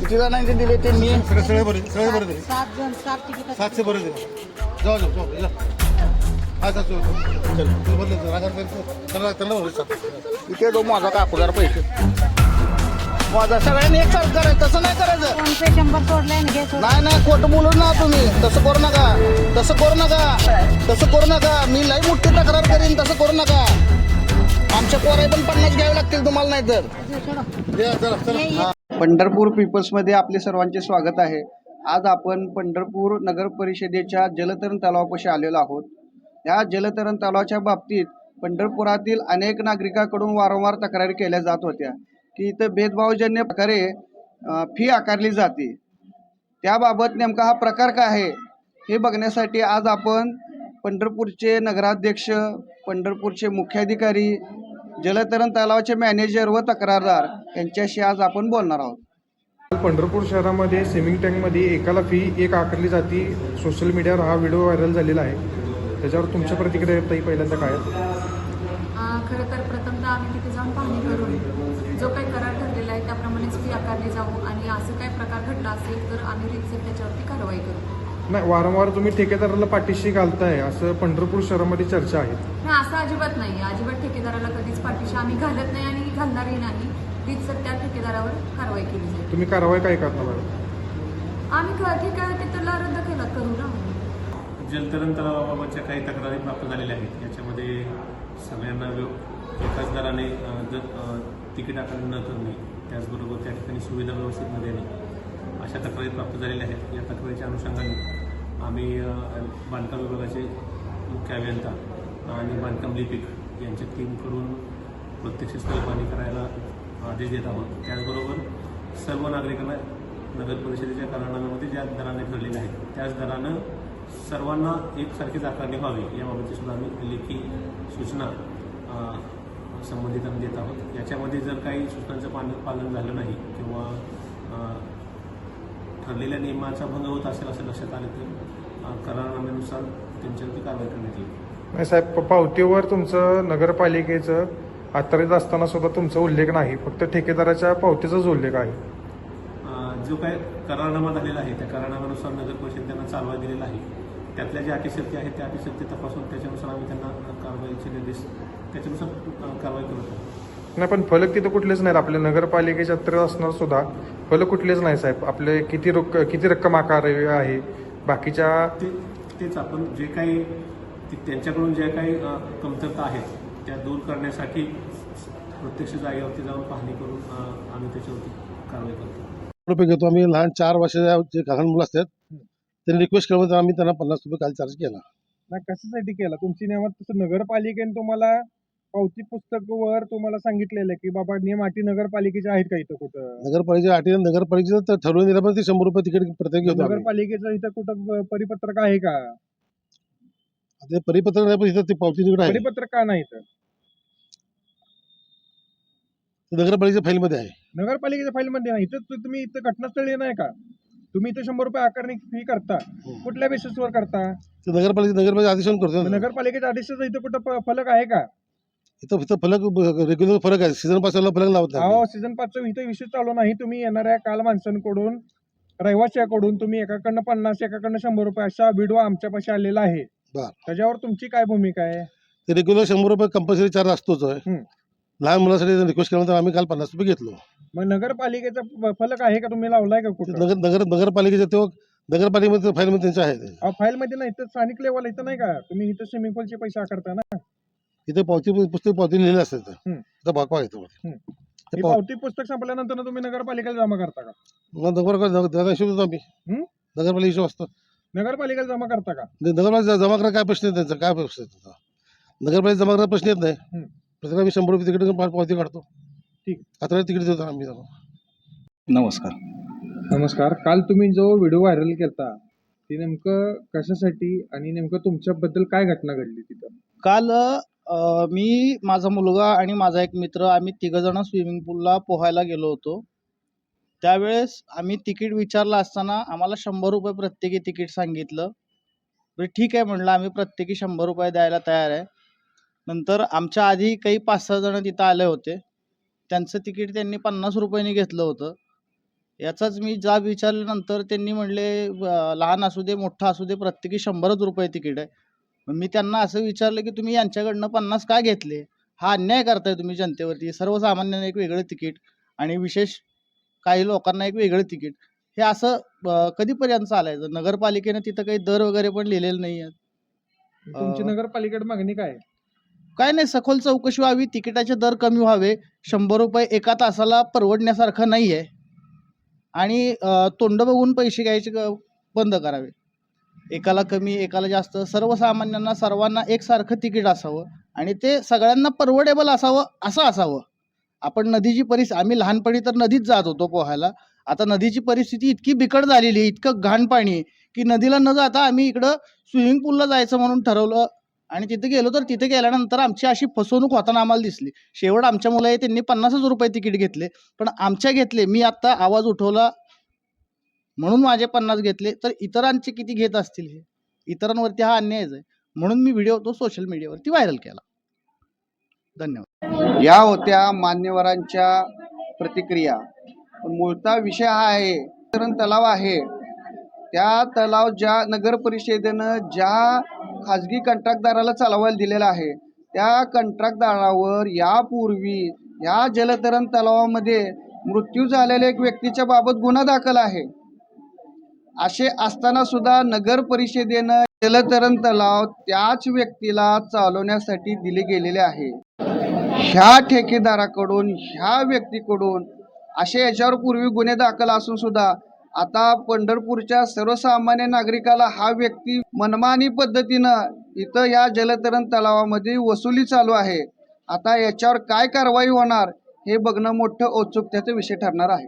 किती जणांचे दिले त्यांनी? सगळे बरे दिले. 7 जण 7 तिकीट 700 बरे दिले. जाऊ जा. हा चल तू बोलले रागा इथे जो माझा कापूदार पैसे माझा सगळ्यांनी एक सारखं करायचं. तसं नाही करायचं. फोन पे 100 सोडले आणि घे सोड. नाही खोटं बोलू ना तुम्ही. तसं करू नका. मी लई मोठी तक्रार करीन. तसं करू नका. आमच्या पोराई पण 50 घ्यावे लागतील तुम्हाला. नाही तर पंढरपूर पीपल्समध्ये आपले सर्वांचे स्वागत आहे. आज आपण पंढरपूर नगर परिषदेच्या जलतरण तलावापाशी आलेलो आहोत. या जलतरण तलावाच्या बाबतीत पंढरपुरातील अनेक नागरिकांकडून वारंवार तक्रारी केल्या जात होत्या की इथं भेदभावजन्य प्रकारे फी आकारली जाते. त्याबाबत नेमका हा प्रकार काय आहे हे बघण्यासाठी आज आपण पंढरपूरचे नगराध्यक्ष, पंढरपूरचे मुख्याधिकारी, जलतरण तलावाचे मॅनेजर व तक्रारदार यांच्याशी आज आपण बोलणार आहोत. पंढरपूर शहरामध्ये स्विमिंग टँकमध्ये एकाला फी एक आकारली जाते. सोशल मीडियावर हा व्हिडिओ व्हायरल झालेला आहे. त्याच्यावर तुमच्या प्रतिक्रिया ताई पहिल्यांदा काय? खरं तर प्रथमतः आम्ही तिथे जाऊन पाहणी करून जो काही करार ठरलेला आहे त्याप्रमाणेच फी आकारली जाऊ आणि असं काही प्रकार घडला असेल तर आम्ही रितसर त्याच्यावरती कारवाई करू. नाही, वारंवार तुम्ही ठेकेदाराला पाठीशी घालताय असं पंढरपूर शहरामध्ये चर्चा आहे. नाही, असं अजिबात नाही. अजिबात ठेकेदाराला कधीच पाठीशी आम्ही घालत नाही आणि घालणारही नाही. रितसर त्या ठेकेदारावर कारवाई केली जाईल. तुम्ही कारवाई काय करणार? आम्ही ठीक आहे ते त्याला रद्द केला करू ना. जलतरण तलावाबाबतच्या काही तक्रारी प्राप्त झालेल्या आहेत. याच्यामध्ये सगळ्यांना एकाच दराने तिकीट आकारणी न करणे, त्याचबरोबर त्या ठिकाणी सुविधा व्यवस्थित न देणे अशा तक्रारी प्राप्त झालेल्या आहेत. या तक्रारीच्या अनुषंगाने आम्ही बांधकाम विभागाचे मुख्य अभियंता आणि बांधकाम लिपिक यांच्या टीमकडून प्रत्यक्ष स्थळ पाहणी करायला आदेश देत आहोत. त्याचबरोबर सर्व नागरिकांना नगर परिषदेच्या करारनाम्यामध्ये ज्या दराने ठरलेल्या आहेत त्याच दरानं सर्वांना एकसारखीच आकारणी व्हावी याबाबतची सुद्धा आम्ही लेखी सूचना संबंधितांना देत आहोत. याच्यामध्ये जर काही सूचनांचं पालन झालं नाही किंवा ठरलेल्या नियमाचा भंग होत असेल असं लक्षात आलं तर करारनाम्यानुसार त्यांच्यावरती कारवाई करण्यात येईल. नाही साहेब, पावतीवर तुमचं नगरपालिकेचं आतरित असताना सुद्धा तुमचा उल्लेख नाही, फक्त ठेकेदाराच्या पावतीचाच उल्लेख आहे. जो काय करारनामा झालेला आहे त्या करारनाम्यानुसार नगर परिषद त्यांना चालवा दिलेला आहे. त्यातल्या ज्या अटीशर्ती आहेत त्या अटीशर्ती तपासून त्याच्यानुसार आम्ही त्यांना कारवाईचे निर्देश त्याच्यानुसार कारवाई करत आहोत. नाही, पण फलक तिथं कुठलेच नाहीत. आपल्या नगरपालिकेच्या आतरित असणार सुद्धा फलक कुठलेच नाही साहेब. आपले किती रक्कम आकारली आहे बाकीच्या तेच आपण जे काही त्यांच्याकडून ज्या काही कमतरता आहेत त्या दूर करण्यासाठी प्रत्यक्ष जागेवरती जाऊन पाहणी करून आम्ही त्याच्यावरती कारवाई करतो. रुपये घेतो आम्ही. लहान 4 वर्षाच्या जे लहान मुलं असतात त्यांनी रिक्वेस्ट केल्यावर आम्ही त्यांना 50 रुपये काल चार्ज केला. नाही, कशासाठी केला? तुमची नियमात तसं नगरपालिकेने तुम्हाला पावती पुस्तकावर तुम्हाला सांगितलेलं की बाबा नियम अटी नगरपालिकेचे आहेत का इथं कुठं? नगरपालिकेच्या अटी नगरपालिकेचं तर ठरवून दिल्यामुळे ते 100 रुपये तिकीट प्रत्येक घेतो. नगरपालिकेचं इथं कुठं परिपत्रक आहे का? ते परिपत्रक नाही पण इथं ते पावती तिकीट आहे. परिपत्रक का नाही इथं? नगरपालिकेच्या फाईलमध्ये आहे. नगरपालिकेच्या फाईलमध्ये नाही. इथं तुम्ही इथं घटनास्थळी नाही का? तुम्ही इथं 100 रुपये आकारणी फी करता, कुठल्या बेसिसवर करता? नगरपालिका आदेशाने करतो. नगरपालिकेच्या आदेशाचा इथं कुठं फलक आहे का? इथं फलक रेग्युलर फलक आहे. सीझन पासला फलक लावत नाही. अहो, सीझन 5चा इथं विषय चालू नाही. तुम्ही येणाऱ्या काल माणसांकडून, रहिवाशाकडून तुम्ही एकाकडनं 50 एकाकडनं 100 रुपये असा व्हिडिओ आमच्यापाशी आलेला आहे. त्याच्यावर तुमची काय भूमिका आहे? ते रेग्युलर 100 रुपये कंपल्सरी चार्ज असतोच. लहान मुलासाठी रिक्वेस्ट केल्यानंतर आम्ही काल 50 रुपये घेतलो. मग नगरपालिकेचा फलक आहे का? तुम्ही लावलाय का कुठं? नगरपालिकेच्या तो नगरपालिकेमध्ये फाईलमध्ये त्यांचं आहे. फाईलमध्ये नाही तर स्थानिक लेवल इथं नाही का? तुम्ही इथं स्विमिंग पूलचे पैसे आकारता ना? इथे पुस्तक पावती लिहिलेलं असतं. भागवा येतो. पावती पुस्तक संपल्यानंतर तुम्ही नगरपालिकेला जमा करता का? हिशोब आम्ही नगरपालिका हिशोब असतो. नगरपालिकेला जमा करता का? नगरपालिका जमा करा काय प्रश्न आहे त्यांचा? काय प्रश्न आहे त्यांचा? नगरपालिका जमा करा प्रश्न येत नाही. प्रत्येक आम्ही 100 रुपये तिकीट पावती काढतो. ठीक. आता तिकीट देतो आम्ही. नमस्कार. काल तुम्ही जो व्हिडिओ व्हायरल केलता ते नेमकं कशासाठी आणि नेमकं तुमच्याबद्दल काय घटना घडली तिथं? काल मी, माझा मुलगा आणि माझा एक मित्र आम्ही 3 जण स्विमिंग पूलला पोहायला गेलो होतो. त्यावेळेस आम्ही तिकीट विचारलं असताना आम्हाला 100 रुपये प्रत्येकी तिकीट सांगितलं. बरं ठीक आहे म्हणलं, आम्ही प्रत्येकी 100 रुपये द्यायला तयार आहे. नंतर आमच्या आधी काही 5-6 जण तिथं आले होते. त्यांचं तिकीट त्यांनी 50 रुपयांनी घेतलं होतं. याचाच मी जाब विचारल्यानंतर त्यांनी म्हणले लहान असू दे मोठा असू दे प्रत्येकी 100च रुपये तिकीट आहे. मग मी त्यांना असं विचारलं की तुम्ही यांच्याकडनं 50 का घेतले? हा अन्याय करताय तुम्ही जनतेवरती. सर्वसामान्यांना एक वेगळं तिकीट आणि विशेष काही लोकांना एक वेगळं तिकीट. हे असं कधीपर्यंत चालायचं? नगरपालिकेनं तिथं काही दर वगैरे पण लिहिलेले नाही आहेत. तुमची नगरपालिकेकडे मागणी काय आहे? काय नाही, सखोल चौकशी व्हावी, तिकिटाचे दर कमी व्हावे. 100 रुपये एका तासाला परवडण्यासारखं नाही आहे आणि तोंड बघून पैसे घ्यायचे बंद करावे. एकाला कमी एकाला जास्त, सर्वसामान्यांना सर्वांना एकसारखं तिकीट असावं आणि ते सगळ्यांना परवडेबल असावं असं असावं. आपण नदीची परिस्थिती, आम्ही लहानपणी तर नदीत जात होतो पोहायला. आता नदीची परिस्थिती इतकी बिकट झालेली आहे, इतकं घाण पाणी आहे की नदीला न जाता आम्ही इकडं स्विमिंग पूलला जायचं म्हणून ठरवलं आणि तिथे गेलो तर तिथे गेल्यानंतर आमची अशी फसवणूक होताना आम्हाला दिसली. शेवट आमच्या मुलं त्यांनी 50च रुपये तिकीट घेतले, पण आमच्या घेतले. मी आत्ता आवाज उठवला म्हणून माझे 50 घेतले, तर इतरांचे किती घेत असतील? हे इतरांवरती हा अन्यायच आहे. म्हणून मी व्हिडिओ तो सोशल मीडियावरती व्हायरल केला. धन्यवाद. या होत्या मान्यवरांच्या प्रतिक्रिया. पण मूळचा विषय हा आहे, तलाव आहे त्या तलाव ज्या नगर परिषदेनं ज्या खाजगी कंत्राटदाराला चालवायला दिलेला आहे, त्या कंत्राटदारावर यापूर्वी या जलतरण तलावामध्ये मृत्यू झालेल्या एक व्यक्तीच्या बाबत गुन्हा दाखल आहे. असे असताना सुद्धा नगर परिषदेनं जलतरण तलाव त्याच व्यक्तीला चालवण्यासाठी दिले गेलेले आहे. ह्या ठेकेदाराकडून ह्या व्यक्तीकडून असे याच्यावर पूर्वी गुन्हे दाखल असून सुद्धा आता पंढरपूरच्या सर्वसामान्य नागरिकाला हा व्यक्ती मनमानी पद्धतीनं इथं या जलतरण तलावामध्ये वसुली चालू आहे. आता याच्यावर काय कारवाई होणार हे बघणं मोठं औत्सुक्याचा विषय ठरणार आहे.